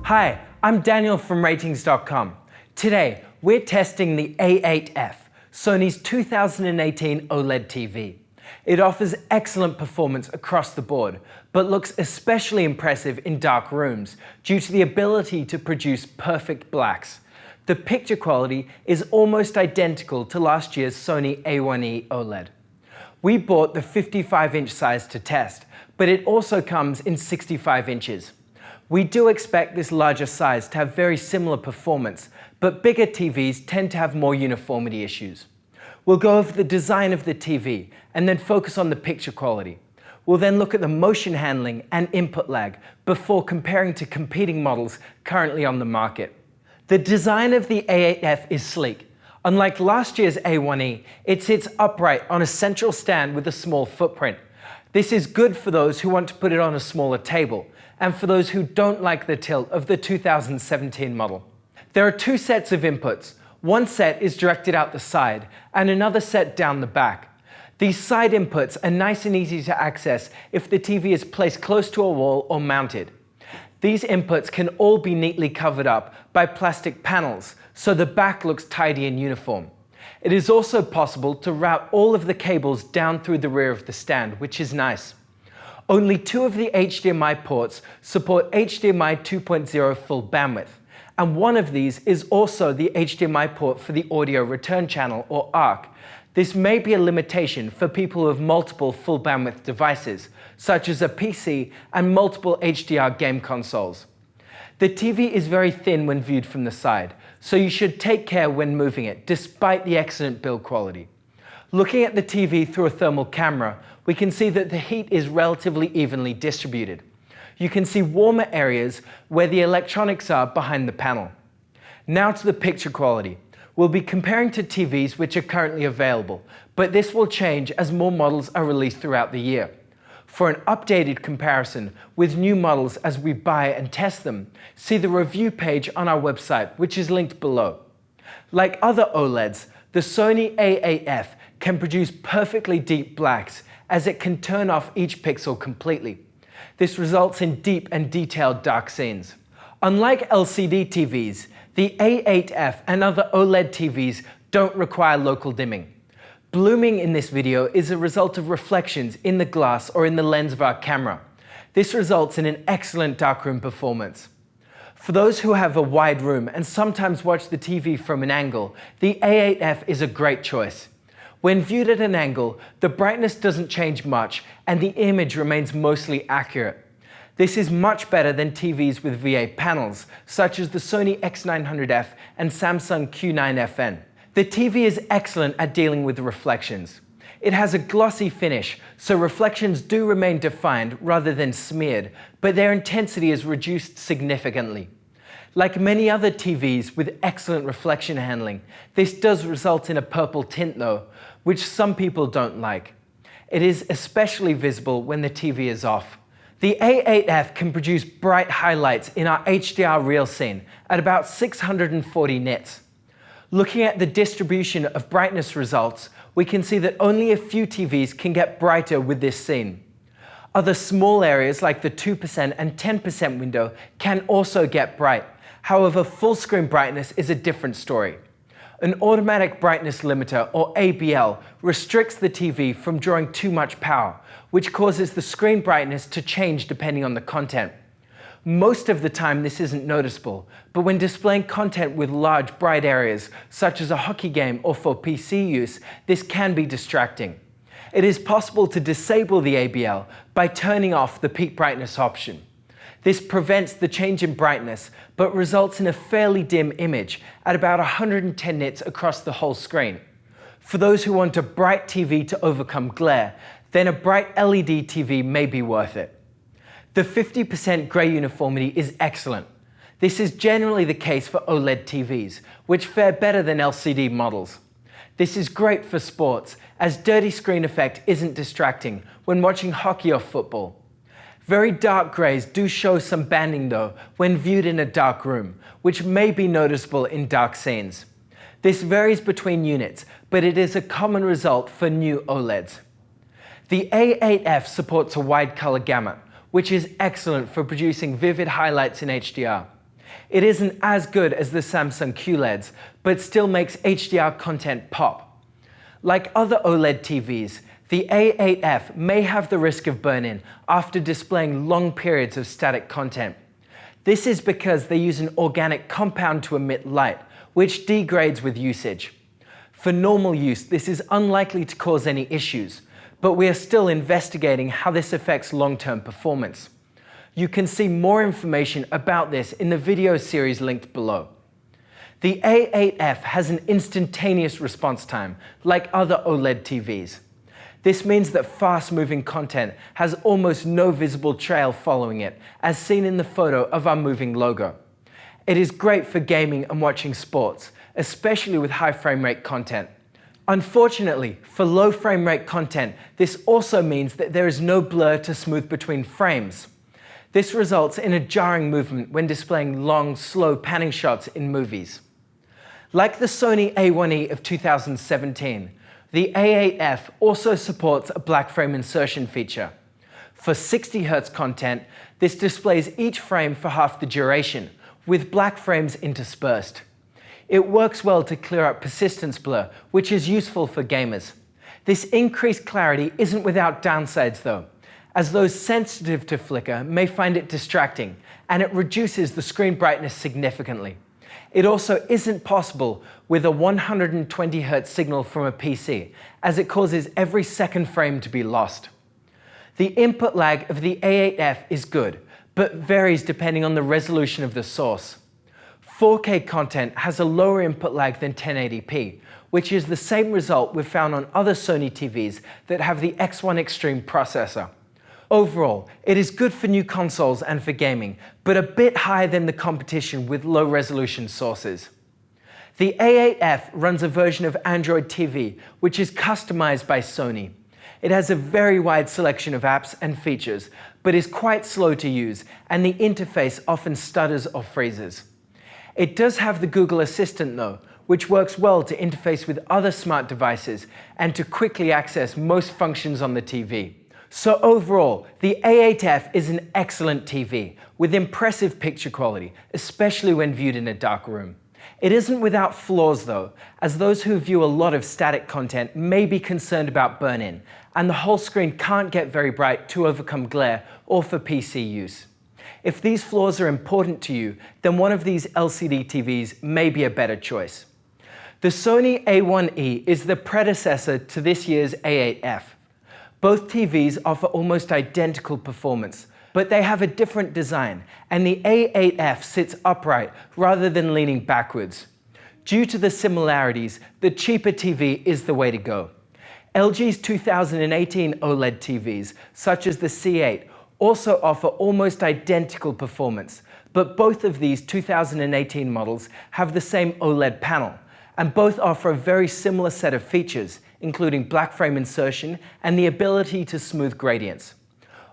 Hi, I'm Daniel from Ratings.com. Today, we're testing the A8F, Sony's 2018 OLED TV. It offers excellent performance across the board, but looks especially impressive in dark rooms due to the ability to produce perfect blacks. The picture quality is almost identical to last year's Sony A1E OLED. We bought the 55-inch size to test, but it also comes in 65 inches. We do expect this larger size to have very similar performance, but bigger TVs tend to have more uniformity issues. We'll go over the design of the TV and then focus on the picture quality. We'll then look at the motion handling and input lag before comparing to competing models currently on the market. The design of the A8F is sleek. Unlike last year's A1E, it sits upright on a central stand with a small footprint. This is good for those who want to put it on a smaller table, and for those who don't like the tilt of the 2017 model. There are two sets of inputs. One set is directed out the side, and another set down the back. These side inputs are nice and easy to access if the TV is placed close to a wall or mounted. These inputs can all be neatly covered up by plastic panels, so the back looks tidy and uniform. It is also possible to route all of the cables down through the rear of the stand, which is nice. Only two of the HDMI ports support HDMI 2.0 full bandwidth, and one of these is also the HDMI port for the audio return channel, or ARC. This may be a limitation for people who have multiple full bandwidth devices, such as a PC and multiple HDR game consoles. The TV is very thin when viewed from the side, so you should take care when moving it, despite the excellent build quality. Looking at the TV through a thermal camera, we can see that the heat is relatively evenly distributed. You can see warmer areas where the electronics are behind the panel. Now to the picture quality. We'll be comparing to TVs which are currently available, but this will change as more models are released throughout the year. For an updated comparison with new models as we buy and test them, see the review page on our website, which is linked below. Like other OLEDs, the Sony A8F can produce perfectly deep blacks, as it can turn off each pixel completely. This results in deep and detailed dark scenes. Unlike LCD TVs, the A8F and other OLED TVs don't require local dimming. Blooming in this video is a result of reflections in the glass or in the lens of our camera. This results in an excellent darkroom performance. For those who have a wide room and sometimes watch the TV from an angle, the A8F is a great choice. When viewed at an angle, the brightness doesn't change much and the image remains mostly accurate. This is much better than TVs with VA panels, such as the Sony X900F and Samsung Q9FN. The TV is excellent at dealing with reflections. It has a glossy finish, so reflections do remain defined rather than smeared, but their intensity is reduced significantly. Like many other TVs with excellent reflection handling, this does result in a purple tint though, which some people don't like. It is especially visible when the TV is off. The A8F can produce bright highlights in our HDR reel scene at about 640 nits. Looking at the distribution of brightness results, we can see that only a few TVs can get brighter with this scene. Other small areas like the 2% and 10% window can also get bright. However, full screen brightness is a different story. An automatic brightness limiter, or ABL, restricts the TV from drawing too much power, which causes the screen brightness to change depending on the content. Most of the time this isn't noticeable, but when displaying content with large bright areas, such as a hockey game or for PC use, this can be distracting. It is possible to disable the ABL by turning off the peak brightness option. This prevents the change in brightness, but results in a fairly dim image at about 110 nits across the whole screen. For those who want a bright TV to overcome glare, then a bright LED TV may be worth it. The 50% gray uniformity is excellent. This is generally the case for OLED TVs, which fare better than LCD models. This is great for sports, as dirty screen effect isn't distracting when watching hockey or football. Very dark grays do show some banding though when viewed in a dark room, which may be noticeable in dark scenes. This varies between units, but it is a common result for new OLEDs. The A8F supports a wide color gamut, which is excellent for producing vivid highlights in HDR. It isn't as good as the Samsung QLEDs, but still makes HDR content pop. Like other OLED TVs, the A8F may have the risk of burn-in after displaying long periods of static content. This is because they use an organic compound to emit light, which degrades with usage. For normal use, this is unlikely to cause any issues, but we are still investigating how this affects long-term performance. You can see more information about this in the video series linked below. The A8F has an instantaneous response time, like other OLED TVs. This means that fast-moving content has almost no visible trail following it, as seen in the photo of our moving logo. It is great for gaming and watching sports, especially with high frame rate content. Unfortunately, for low frame rate content, this also means that there is no blur to smooth between frames. This results in a jarring movement when displaying long, slow panning shots in movies. Like the Sony A1E of 2017, the A8F also supports a black frame insertion feature. For 60 Hz content, this displays each frame for half the duration, with black frames interspersed. It works well to clear up persistence blur, which is useful for gamers. This increased clarity isn't without downsides though, as those sensitive to flicker may find it distracting, and it reduces the screen brightness significantly. It also isn't possible with a 120 Hz signal from a PC, as it causes every second frame to be lost. The input lag of the A8F is good, but varies depending on the resolution of the source. 4K content has a lower input lag than 1080p, which is the same result we've found on other Sony TVs that have the X1 Extreme processor. Overall, it is good for new consoles and for gaming, but a bit higher than the competition with low-resolution sources. The A8F runs a version of Android TV, which is customized by Sony. It has a very wide selection of apps and features, but is quite slow to use, and the interface often stutters or freezes. It does have the Google Assistant though, which works well to interface with other smart devices and to quickly access most functions on the TV. So overall, the A8F is an excellent TV with impressive picture quality, especially when viewed in a dark room. It isn't without flaws though, as those who view a lot of static content may be concerned about burn-in, and the whole screen can't get very bright to overcome glare or for PC use. If these flaws are important to you, then one of these LCD TVs may be a better choice. The Sony A1E is the predecessor to this year's A8F. Both TVs offer almost identical performance, but they have a different design, and the A8F sits upright rather than leaning backwards. Due to the similarities, the cheaper TV is the way to go. LG's 2018 OLED TVs, such as the C8, also offer almost identical performance, but both of these 2018 models have the same OLED panel, and both offer a very similar set of features, including black frame insertion and the ability to smooth gradients.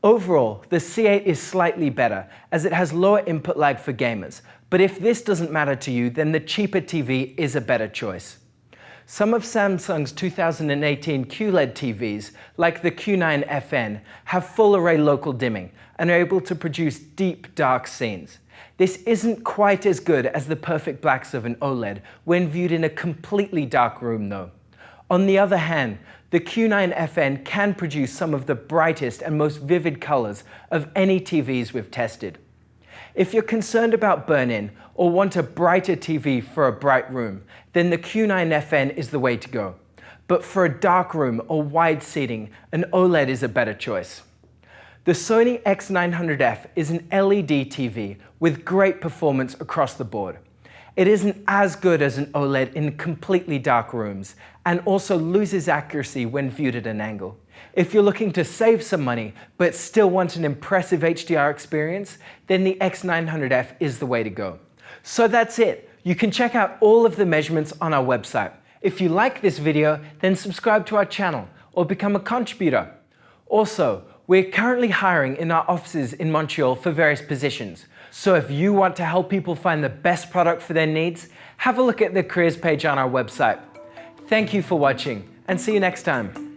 Overall, the C8 is slightly better, as it has lower input lag for gamers, but if this doesn't matter to you, then the cheaper TV is a better choice. Some of Samsung's 2018 QLED TVs, like the Q9FN, have full array local dimming and are able to produce deep, dark scenes. This isn't quite as good as the perfect blacks of an OLED when viewed in a completely dark room though. On the other hand, the Q9FN can produce some of the brightest and most vivid colors of any TVs we've tested. If you're concerned about burn-in or want a brighter TV for a bright room, then the Q9FN is the way to go. But for a dark room or wide seating, an OLED is a better choice. The Sony X900F is an LED TV with great performance across the board. It isn't as good as an OLED in completely dark rooms, and also loses accuracy when viewed at an angle. If you're looking to save some money, but still want an impressive HDR experience, then the X900F is the way to go. So that's it. You can check out all of the measurements on our website. If you like this video, then subscribe to our channel or become a contributor. Also, we're currently hiring in our offices in Montreal for various positions. So if you want to help people find the best product for their needs, have a look at the careers page on our website. Thank you for watching, and see you next time.